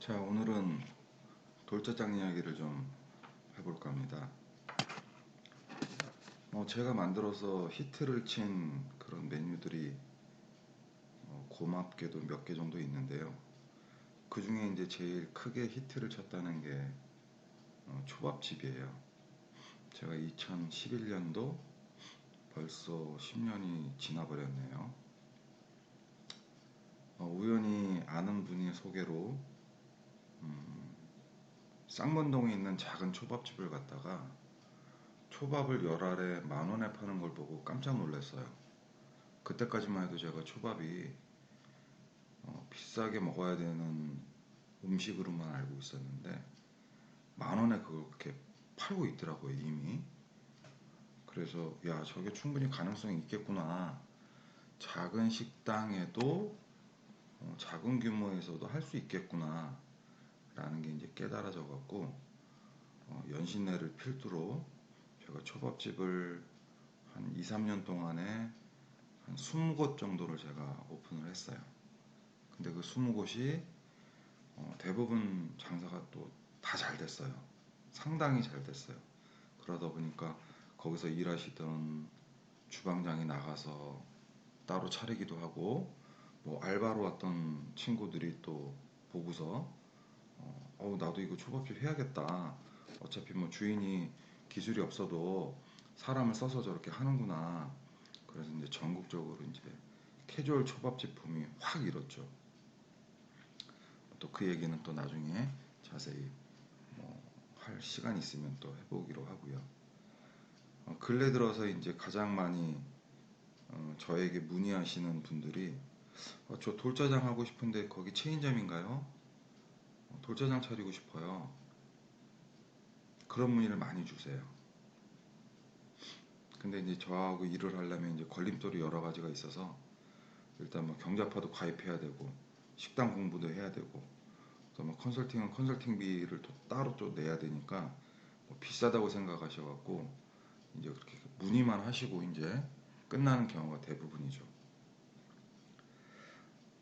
자, 오늘은 돌짜장 이야기를 좀 해볼까 합니다. 제가 만들어서 히트를 친 그런 메뉴들이 고맙게도 몇 개 정도 있는데요. 그 중에 이제 제일 크게 히트를 쳤다는 게 초밥집이에요. 제가 2011년도 벌써 10년이 지나버렸네요. 우연히 아는 분이 소개로 쌍문동에 있는 작은 초밥집을 갔다가 초밥을 열 알에 10,000원에 파는 걸 보고 깜짝 놀랐어요. 그때까지만 해도 제가 초밥이 비싸게 먹어야 되는 음식으로만 알고 있었는데 10,000원에 그걸 그렇게 팔고 있더라고요, 이미. 그래서 야, 저게 충분히 가능성이 있겠구나. 작은 식당에도 작은 규모에서도 할 수 있겠구나 라는 게 이제 깨달아져 갖고 연신내를 필두로 제가 초밥집을 한 2, 3년 동안에 한 20곳 정도를 제가 오픈을 했어요. 근데 그 20곳이 대부분 장사가 또 다 잘 됐어요. 상당히 잘 됐어요. 그러다 보니까 거기서 일하시던 주방장이 나가서 따로 차리기도 하고, 뭐 알바로 왔던 친구들이 또 보고서 나도 이거 초밥집 해야겠다. 어차피 뭐 주인이 기술이 없어도 사람을 써서 저렇게 하는구나. 그래서 이제 전국적으로 이제 캐주얼 초밥집 붐이 확 일었죠. 또 그 얘기는 또 나중에 자세히 할 시간 있으면 또 해보기로 하고요. 근래 들어서 이제 가장 많이 저에게 문의하시는 분들이 저 돌짜장 하고 싶은데 거기 체인점인가요? 돌짜장 차리고 싶어요. 그런 문의를 많이 주세요. 근데 이제 저하고 일을 하려면 이제 걸림돌이 여러 가지가 있어서 일단 뭐 경자파도 가입해야 되고 식당 공부도 해야 되고 또 뭐 컨설팅은 컨설팅비를 또 따로 또 내야 되니까 뭐 비싸다고 생각하셔갖고 이제 그렇게 문의만 하시고 이제 끝나는 경우가 대부분이죠.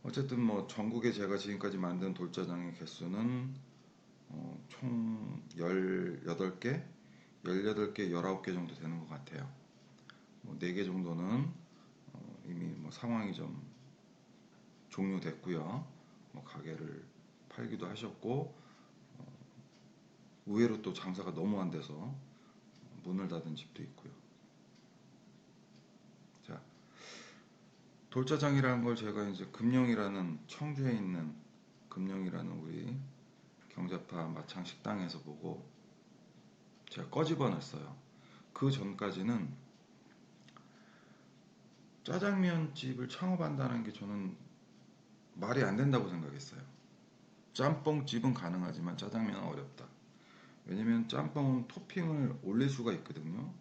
어쨌든 뭐 전국에 제가 지금까지 만든 돌짜장의 개수는 총 18개, 18개, 19개 정도 되는 것 같아요. 뭐 4개 정도는 이미 뭐 상황이 좀 종료됐고요. 뭐 가게를 팔기도 하셨고 의외로 또 장사가 너무 안 돼서 문을 닫은 집도 있고요. 자, 돌짜장이라는 걸 제가 이제 금룡이라는 청주에 있는 금룡이라는 우리 경자파 마창 식당에서 보고 제가 꺼집어 냈어요. 그 전까지는 짜장면 집을 창업한다는 게 저는 말이 안 된다고 생각했어요. 짬뽕집은 가능하지만 짜장면은 어렵다. 왜냐면 짬뽕은 토핑을 올릴 수가 있거든요.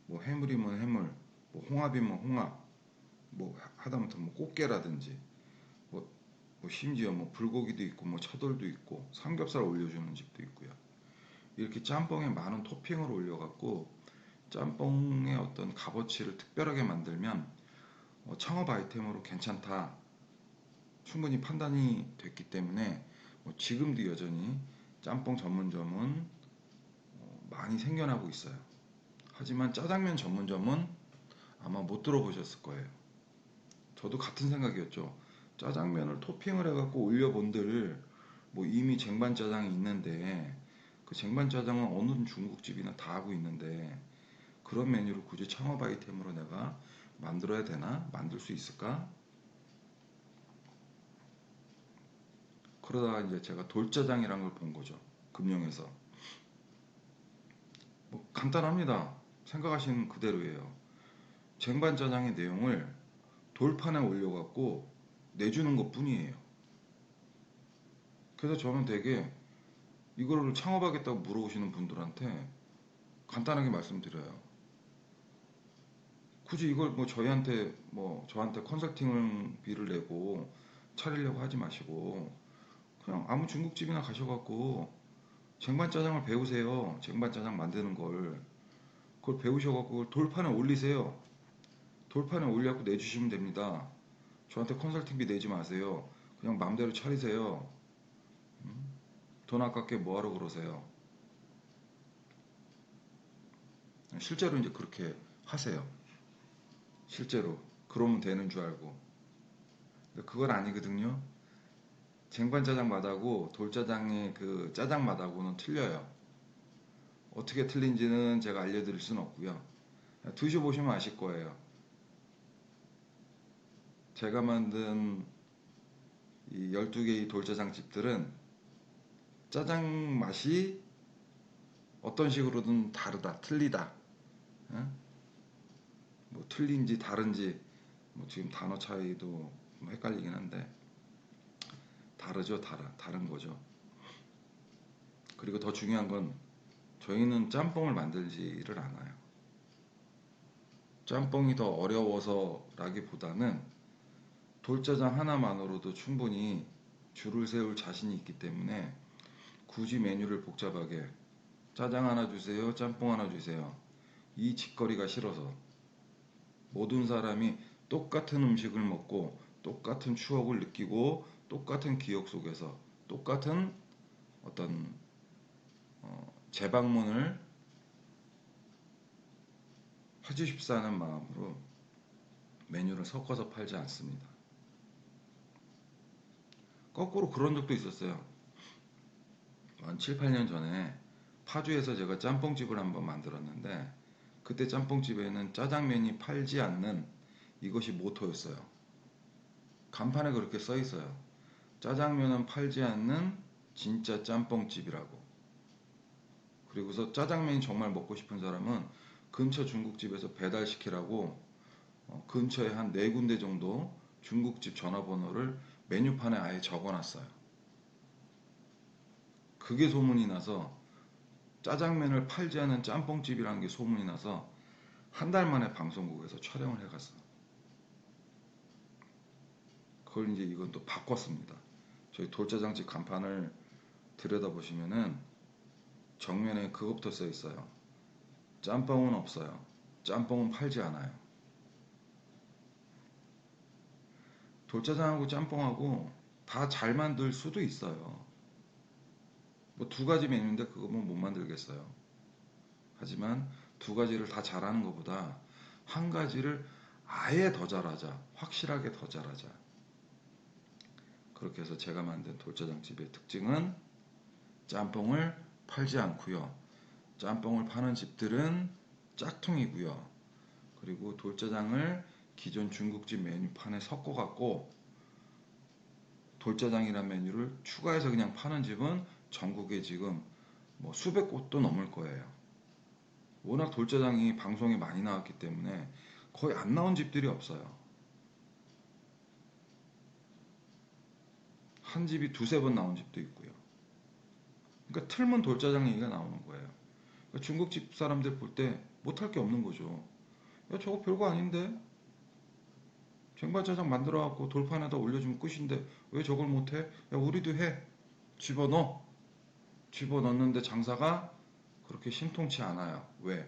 뭐 해물이면 해물, 뭐 홍합이면 홍합, 뭐 하다못해 뭐 꽃게라든지 뭐, 뭐 심지어 뭐 불고기도 있고 뭐 차돌도 있고 삼겹살 올려주는 집도 있고요. 이렇게 짬뽕에 많은 토핑을 올려갖고 짬뽕의 어떤 값어치를 특별하게 만들면 창업 아이템으로 괜찮다 충분히 판단이 됐기 때문에 뭐 지금도 여전히 짬뽕 전문점은 많이 생겨나고 있어요. 하지만 짜장면 전문점은 아마 못 들어보셨을 거예요. 저도 같은 생각이었죠. 짜장면을 토핑을 해갖고 올려본들 뭐 이미 쟁반짜장이 있는데 그 쟁반짜장은 어느 중국집이나 다 하고 있는데 그런 메뉴를 굳이 창업 아이템으로 내가 만들어야 되나? 만들 수 있을까? 그러다가 이제 제가 돌짜장이란 걸 본 거죠. 금룡에서. 뭐 간단합니다. 생각하시는 그대로예요. 쟁반짜장의 내용을 돌판에 올려갖고 내주는 것 뿐이에요. 그래서 저는 되게 이거를 창업하겠다고 물어보시는 분들한테 간단하게 말씀드려요. 굳이 이걸 뭐 저한테 컨설팅비를 내고 차리려고 하지 마시고 그냥 아무 중국집이나 가셔갖고 쟁반짜장을 배우세요. 쟁반짜장 만드는 걸. 그걸 배우셔갖고 그걸 돌판에 올리세요. 돌판에 올려갖고 내주시면 됩니다. 저한테 컨설팅비 내지 마세요. 그냥 마음대로 차리세요. 돈 아깝게 뭐하러 그러세요? 실제로 이제 그렇게 하세요. 실제로 그러면 되는 줄 알고. 근데 그건 아니거든요. 쟁반짜장 맛하고 돌짜장의 그 짜장 맛하고는 틀려요. 어떻게 틀린지는 제가 알려드릴 수는 없고요. 드셔보시면 아실 거예요. 제가 만든 이 12개의 돌짜장 집들은 짜장 맛이 어떤 식으로든 다르다, 틀리다. 응? 뭐 틀린지 다른지 뭐 지금 단어 차이도 뭐 헷갈리긴 한데 다르죠, 다른 거죠. 그리고 더 중요한 건 저희는 짬뽕을 만들지를 않아요. 짬뽕이 더 어려워서라기보다는 돌짜장 하나만으로도 충분히 줄을 세울 자신이 있기 때문에 굳이 메뉴를 복잡하게 짜장 하나 주세요, 짬뽕 하나 주세요. 이 짓거리가 싫어서 모든 사람이 똑같은 음식을 먹고 똑같은 추억을 느끼고 똑같은 기억 속에서 똑같은 어떤 재방문을 해주십사 하는 마음으로 메뉴를 섞어서 팔지 않습니다. 거꾸로 그런 적도 있었어요. 한 7, 8년 전에 파주에서 제가 짬뽕집을 한번 만들었는데 그때 짬뽕집에는 짜장면이 팔지 않는 이것이 모토였어요. 간판에 그렇게 써 있어요. 짜장면은 팔지 않는 진짜 짬뽕집이라고. 그리고서 짜장면이 정말 먹고 싶은 사람은 근처 중국집에서 배달시키라고 근처에 한 4군데 정도 중국집 전화번호를 메뉴판에 아예 적어놨어요. 그게 소문이 나서 짜장면을 팔지 않은 짬뽕집이라는 게 소문이 나서 한 달 만에 방송국에서 촬영을 해갔어. 그걸 이제 이건 또 바꿨습니다. 저희 돌짜장집 간판을 들여다보시면은 정면에 그것부터 써 있어요. 짬뽕은 없어요. 짬뽕은 팔지 않아요. 돌짜장하고 짬뽕하고 다 잘 만들 수도 있어요. 뭐 2가지 메뉴인데 그거 뭐 못 만들겠어요. 하지만 2가지를 다 잘하는 것보다 1가지를 아예 더 잘하자. 확실하게 더 잘하자. 그렇게 해서 제가 만든 돌짜장집의 특징은 짬뽕을 팔지 않고요. 짬뽕을 파는 집들은 짝퉁이고요. 그리고 돌짜장을 기존 중국집 메뉴판에 섞어갖고 돌짜장이라는 메뉴를 추가해서 그냥 파는 집은 전국에 지금 뭐 수백 곳도 넘을 거예요. 워낙 돌짜장이 방송에 많이 나왔기 때문에 거의 안 나온 집들이 없어요. 한 집이 2~3번 나온 집도 있고요. 그러니까 틀면 돌짜장 얘기가 나오는 거예요. 그러니까 중국집 사람들 볼 때 못할 게 없는 거죠. 야, 저거 별거 아닌데? 쟁반짜장 만들어갖고 돌판에다 올려주면 끝인데 왜 저걸 못해? 야, 우리도 해. 집어넣어. 집어넣는데 장사가 그렇게 신통치 않아요. 왜?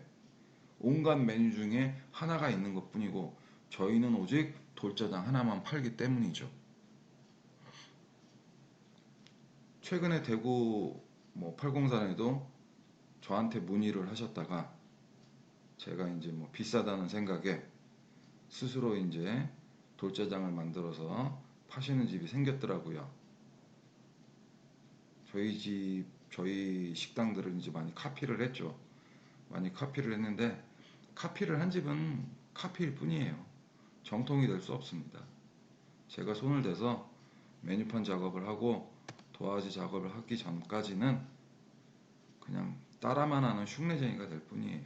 온갖 메뉴 중에 하나가 있는 것 뿐이고 저희는 오직 돌짜장 하나만 팔기 때문이죠. 최근에 대구 뭐 팔공산에도 저한테 문의를 하셨다가 제가 이제 뭐 비싸다는 생각에 스스로 이제 돌짜장을 만들어서 파시는 집이 생겼더라고요. 저희 식당들을 이제 많이 카피를 했죠. 많이 카피를 했는데 카피를 한 집은 카피일 뿐이에요. 정통이 될 수 없습니다. 제가 손을 대서 메뉴판 작업을 하고 도화지 작업을 하기 전까지는 그냥 따라만 하는 흉내쟁이가 될 뿐이에요.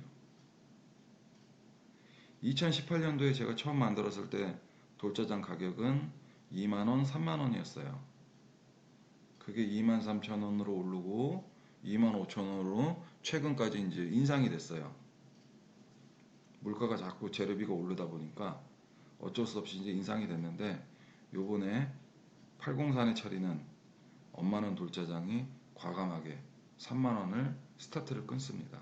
2018년도에 제가 처음 만들었을 때 돌짜장 가격은 2만원, 3만원이었어요. 그게 23,000원으로 오르고 25,000원으로 최근까지 이제 인상이 됐어요. 물가가 자꾸 재료비가 오르다 보니까 어쩔 수 없이 이제 인상이 됐는데 요번에 팔공산에 차리는 엄마는 돌짜장이 과감하게 3만원을 스타트를 끊습니다.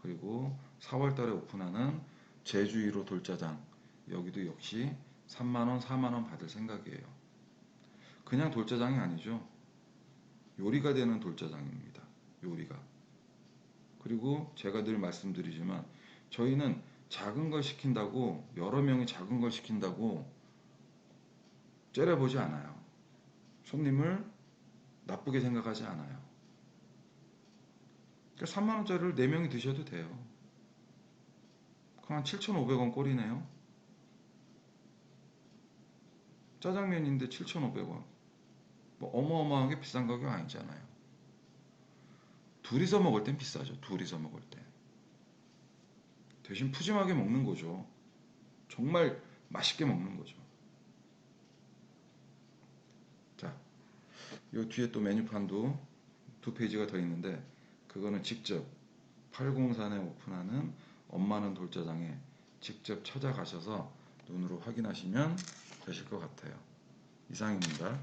그리고 4월달에 오픈하는 제주 1호 돌짜장 여기도 역시 3만원, 4만원 받을 생각이에요. 그냥 돌짜장이 아니죠. 요리가 되는 돌짜장입니다. 요리가. 그리고 제가 늘 말씀드리지만 저희는 작은 걸 시킨다고, 여러 명이 작은 걸 시킨다고 째려보지 않아요. 손님을 나쁘게 생각하지 않아요. 그러니까 3만원짜리를 4명이 드셔도 돼요. 그럼 한 7,500원 꼴이네요. 짜장면인데 7,500원. 뭐 어마어마하게 비싼 가격 아니잖아요. 둘이서 먹을 땐 비싸죠. 둘이서 먹을 때. 대신 푸짐하게 먹는 거죠. 정말 맛있게 먹는 거죠. 자, 요 뒤에 또 메뉴판도 2페이지가 더 있는데 그거는 직접 803에 오픈하는 엄마는 돌짜장에 직접 찾아가셔서 눈으로 확인하시면 되실 것 같아요. 이상입니다.